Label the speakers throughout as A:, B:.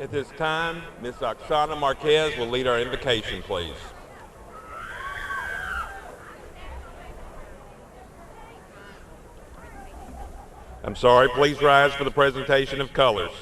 A: At this time, Ms. Oksana Marquez will lead our invocation, please. I'm sorry, please rise for the presentation of colors.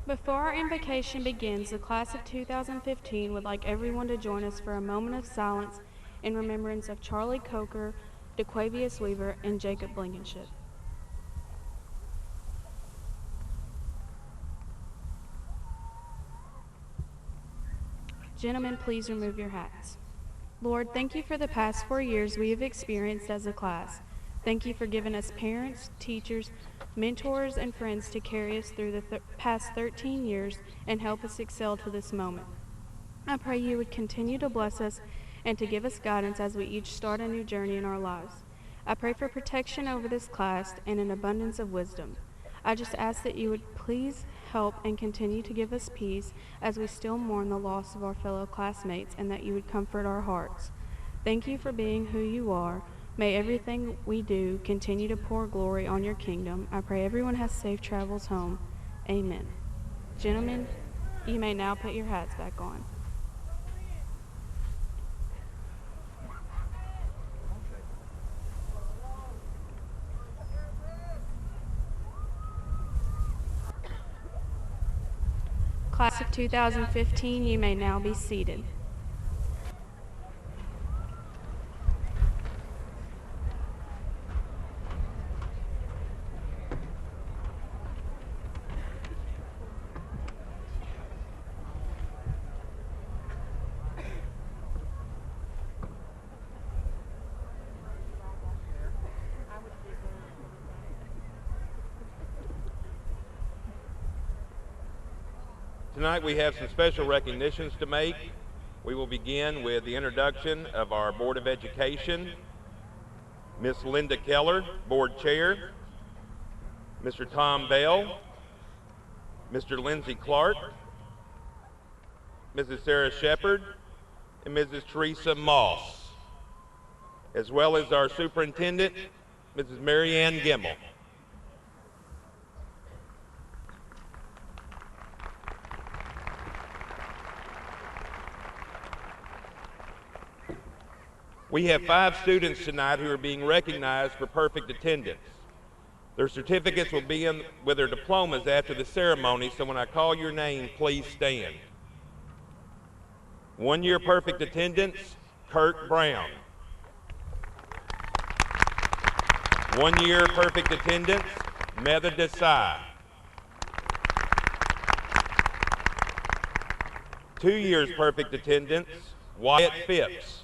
B: Before our invocation begins, the class of 2015 would like everyone to join us for a moment of silence in remembrance of Charlie Coker, DeQuavius Weaver, and Jacob Blankenship. Gentlemen, please remove your hats. Lord, thank you for the past 4 years we have experienced as a class. Thank you for giving us parents, teachers, mentors, and friends to carry us through the past 13 years and help us excel to this moment. I pray you would continue to bless us and to give us guidance as we each start a new journey in our lives. I pray for protection over this class and an abundance of wisdom. I just ask that you would please help and continue to give us peace as we still mourn the loss of our fellow classmates, and that you would comfort our hearts. Thank you for being who you are. May everything we do continue to pour glory on your kingdom. I pray everyone has safe travels home. Amen. Gentlemen, you may now put your hats back on. Class of 2015, you may now be seated.
A: Tonight we have some special recognitions to make. We will begin with the introduction of our Board of Education, Miss Linda Keller, Board Chair, Mr. Tom Bell, Mr. Lindsey Clark, Mrs. Sarah Shepard, and Mrs. Teresa Moss, as well as our Superintendent, Mrs. Mary Ann Gimmel. We have 5 students tonight who are being recognized for perfect attendance. Their certificates will be in with their diplomas after the ceremony, so when I call your name, please stand. 1 year perfect attendance, Kurt Brown. 1 year perfect attendance, Metha Desai. 2 years perfect attendance, Wyatt Phipps.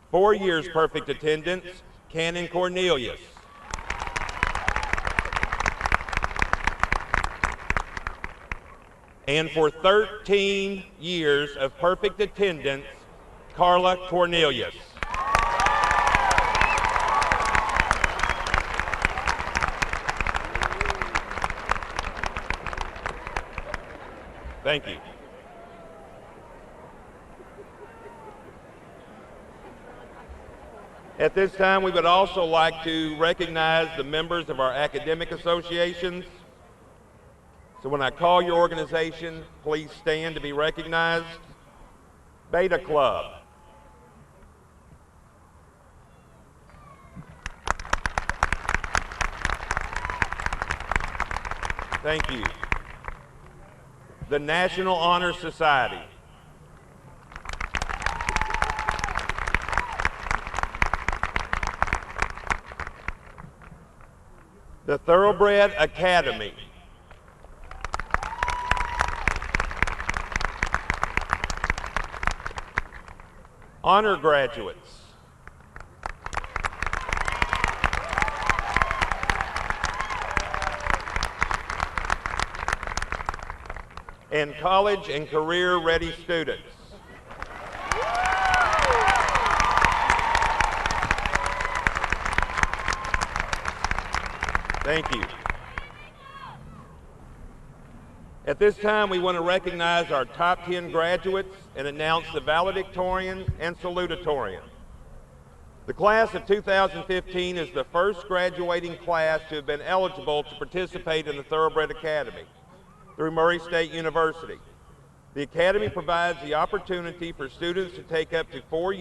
A: 4 years perfect attendance, Cannon Cornelius. And for 13 years of perfect attendance, Carla Cornelius. Thank you. At this time, we would also like to recognize the members of our academic associations. So when I call your organization, please stand to be recognized. Beta Club. Thank you. The National Honor Society. The Thoroughbred Academy. Honor graduates. And college and career ready students. Thank you. At this time, we want to recognize our top 10 graduates and announce the valedictorian and salutatorian. The class of 2015 is the first graduating class to have been eligible to participate in the Thoroughbred Academy through Murray State University. The Academy provides the opportunity for students to take up to 4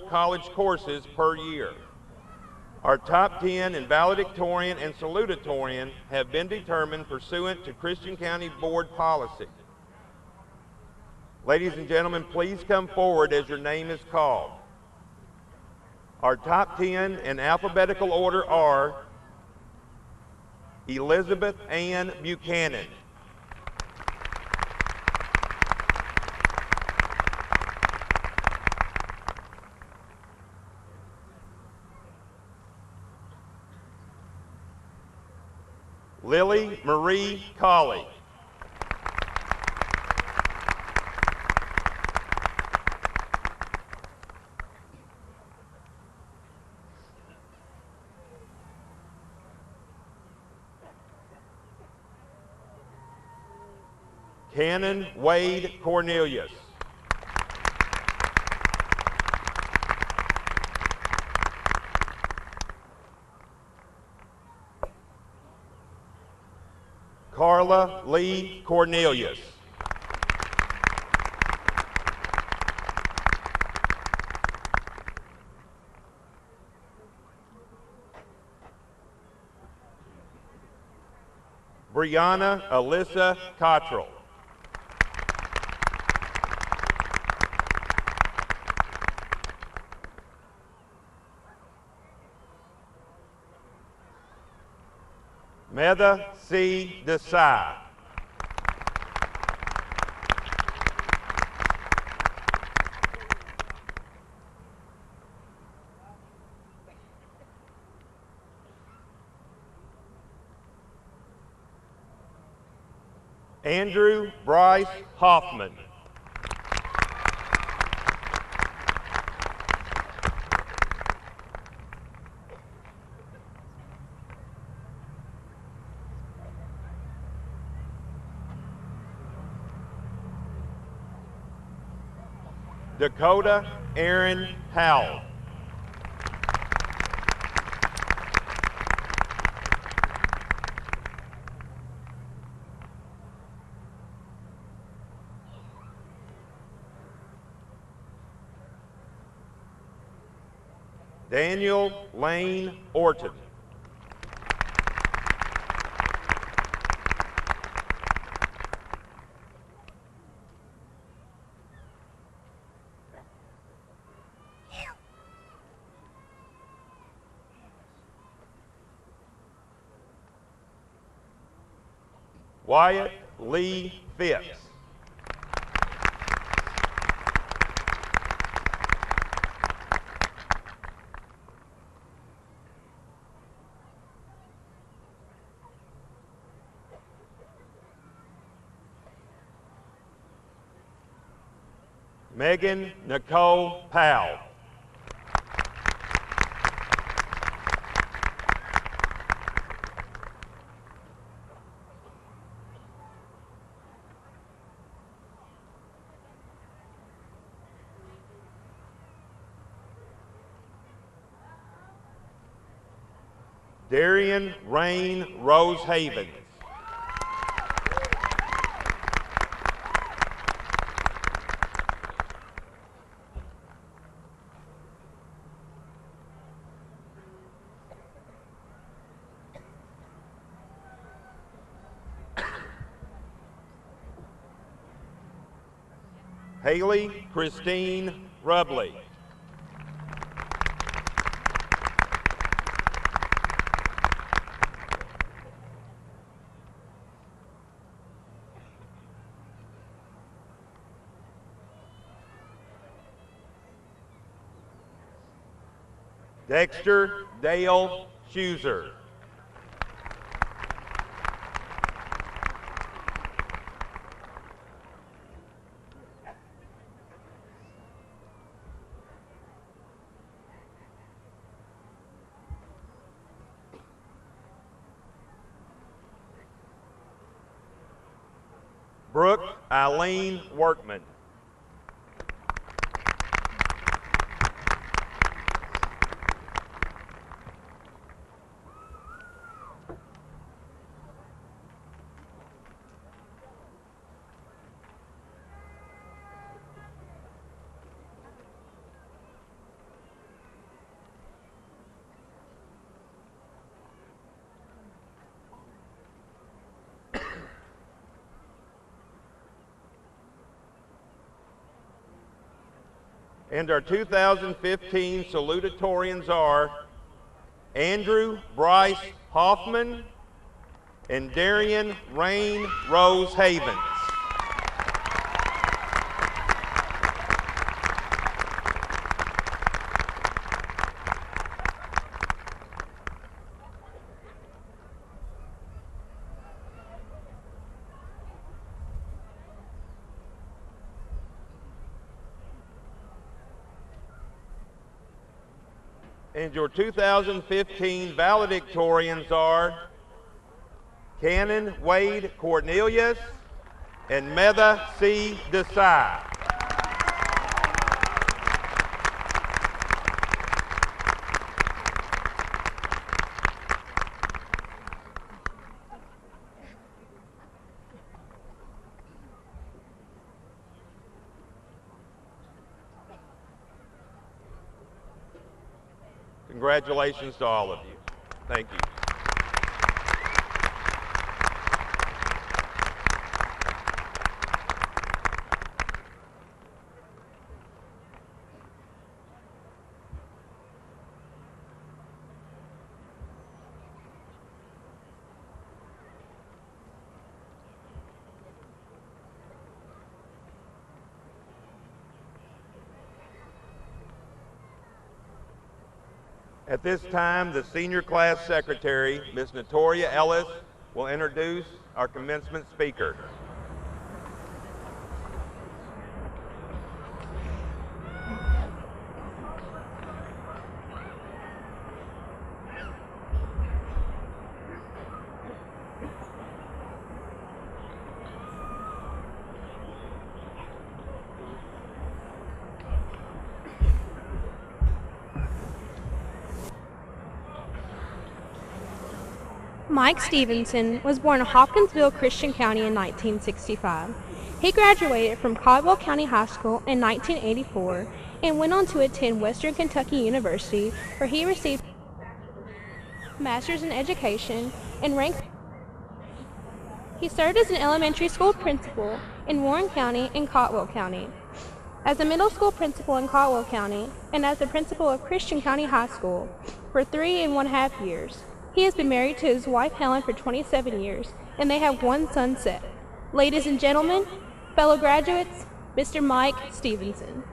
A: college courses per year. Our top 10 in valedictorian and salutatorian have been determined pursuant to Christian County Board policy. Ladies and gentlemen, please come forward as your name is called. Our top 10 in alphabetical order are Elizabeth Ann Buchanan, Lily Marie Colley, Cannon Wade Cornelius, Carla Lee Cornelius, Brianna Alyssa Cottrell. Metha C. Desai. Andrew Bryce Hoffman. Dakota Aaron Howell. Daniel Lane Orton. Wyatt Lee Phipps. Megan Nicole Powell. Darian Rain Rose Havens. Haley Christine Rubley. Dexter Dale Schuser. Brooke Eileen Workman. And our 2015 salutatorians are Andrew Bryce Hoffman and Darian Rain Rose Havens. And your 2015 valedictorians are Cannon Wade Cornelius and Metha C. Desai. Congratulations to all of you. Thank you. At this time, the senior class secretary, Ms. Natoria Ellis, will introduce our commencement speaker.
C: Mike Stevenson was born in Hopkinsville, Christian County in 1965. He graduated from Caldwell County High School in 1984 and went on to attend Western Kentucky University, where he received a master's in education and ranked. He served as an elementary school principal in Warren County and Caldwell County, as a middle school principal in Caldwell County, and as the principal of Christian County High School for 3.5 years. He has been married to his wife Helen for 27 years, and they have one son, Seth. Ladies and gentlemen, fellow graduates, Mr. Mike Stevenson.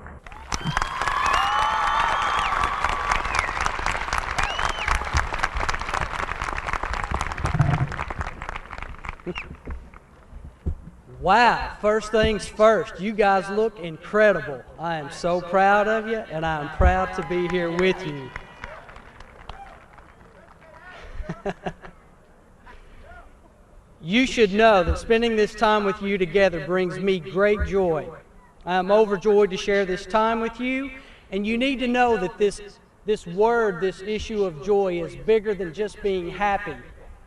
D: Wow, first things first, you guys look incredible. I am so proud of you, and I am proud to be here with you. You should know that spending this time with you together brings me great joy. I am overjoyed to share this time with you, and you need to know that this issue of joy is bigger than just being happy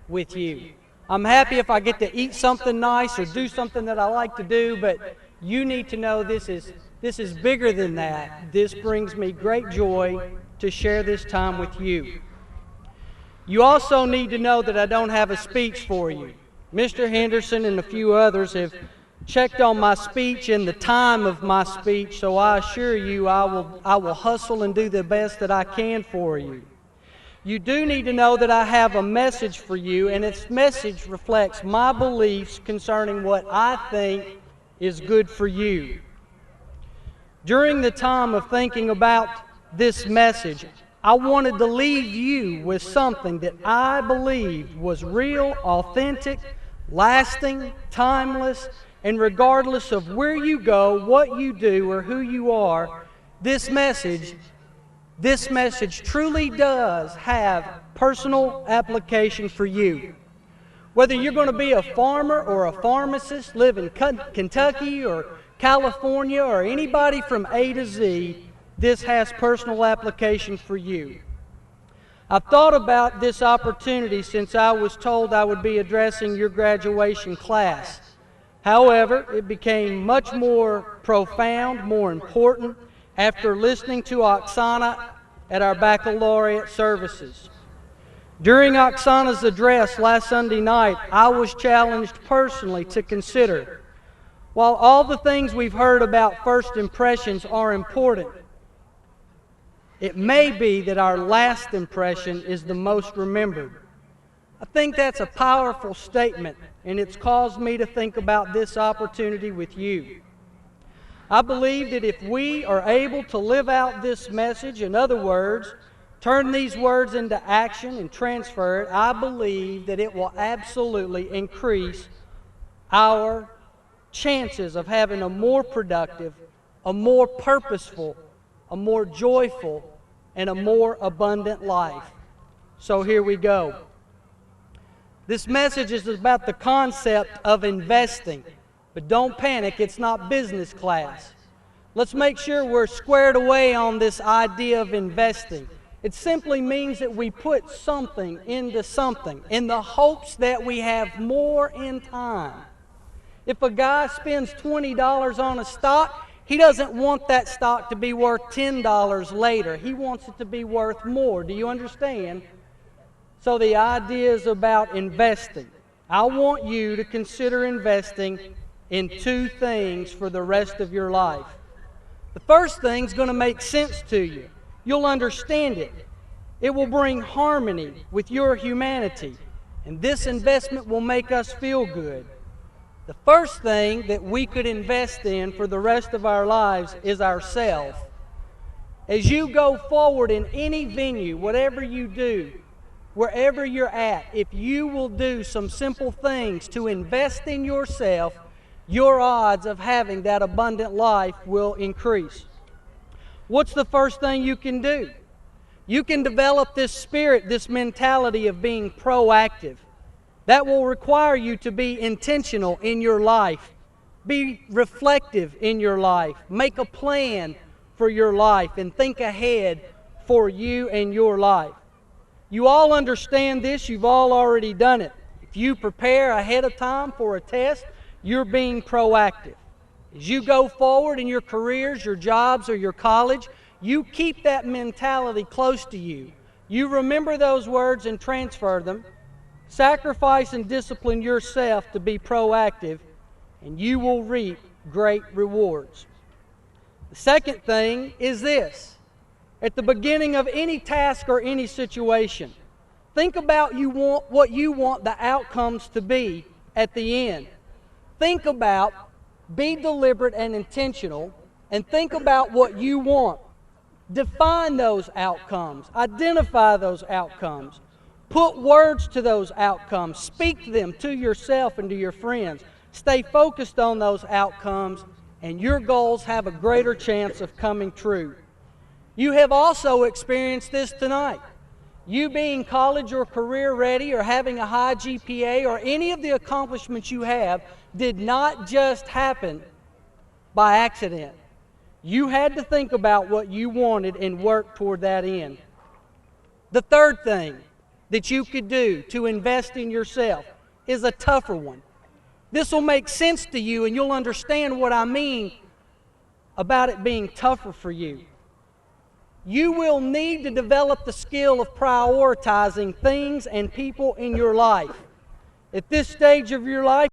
D: with you. I'm happy if I get to eat something nice or do something that I like to do, but you need to know this is bigger than that. This brings me great joy to share this time with you. You also need to know that I don't have a speech for you. Mr. Henderson and a few others have checked on my speech and the time of my speech, so I assure you I will hustle and do the best that I can for you. You do need to know that I have a message for you, and its message reflects my beliefs concerning what I think is good for you. During the time of thinking about this message, I wanted to leave you with something that I believed was real, authentic, lasting, timeless, and regardless of where you go, what you do, or who you are, this message truly does have personal application for you. Whether you're going to be a farmer or a pharmacist, live in Kentucky or California, or anybody from A to Z, this has personal application for you. I've thought about this opportunity since I was told I would be addressing your graduation class. However, it became much more profound, more important, after listening to Oksana at our baccalaureate services. During Oksana's address last Sunday night, I was challenged personally to consider, while all the things we've heard about first impressions are important, it may be that our last impression is the most remembered. I think that's a powerful statement, and it's caused me to think about this opportunity with you. I believe that if we are able to live out this message, in other words, turn these words into action and transfer it, I believe that it will absolutely increase our chances of having a more productive, a more purposeful, a more joyful, and a more abundant life. So here we go. This message is about the concept of investing. But don't panic, it's not business class. Let's make sure we're squared away on this idea of investing. It simply means that we put something into something in the hopes that we have more in time. If a guy spends $20 on a stock, he doesn't want that stock to be worth $10 later. He wants it to be worth more. Do you understand? So the idea is about investing. I want you to consider investing in two things for the rest of your life. The first thing is going to make sense to you. You'll understand it. It will bring harmony with your humanity. And this investment will make us feel good. The first thing that we could invest in for the rest of our lives is ourselves. As you go forward in any venue, whatever you do, wherever you're at, if you will do some simple things to invest in yourself, your odds of having that abundant life will increase. What's the first thing you can do? You can develop this spirit, this mentality of being proactive. That will require you to be intentional in your life. Be reflective in your life. Make a plan for your life and think ahead for you and your life. You all understand this. You've all already done it. If you prepare ahead of time for a test, you're being proactive. As you go forward in your careers, your jobs, or your college, you keep that mentality close to you. You remember those words and transfer them. Sacrifice and discipline yourself to be proactive, and you will reap great rewards. The second thing is this. At the beginning of any task or any situation, think about what you want the outcomes to be at the end. Think about, be deliberate and intentional, and think about what you want. Define those outcomes. Identify those outcomes. Put words to those outcomes. Speak them to yourself and to your friends. Stay focused on those outcomes, and your goals have a greater chance of coming true. You have also experienced this tonight. You being college or career ready or having a high GPA or any of the accomplishments you have did not just happen by accident. You had to think about what you wanted and work toward that end. The third thing that you could do to invest in yourself is a tougher one. This will make sense to you, and you'll understand what I mean about it being tougher for you. You will need to develop the skill of prioritizing things and people in your life. At this stage of your life,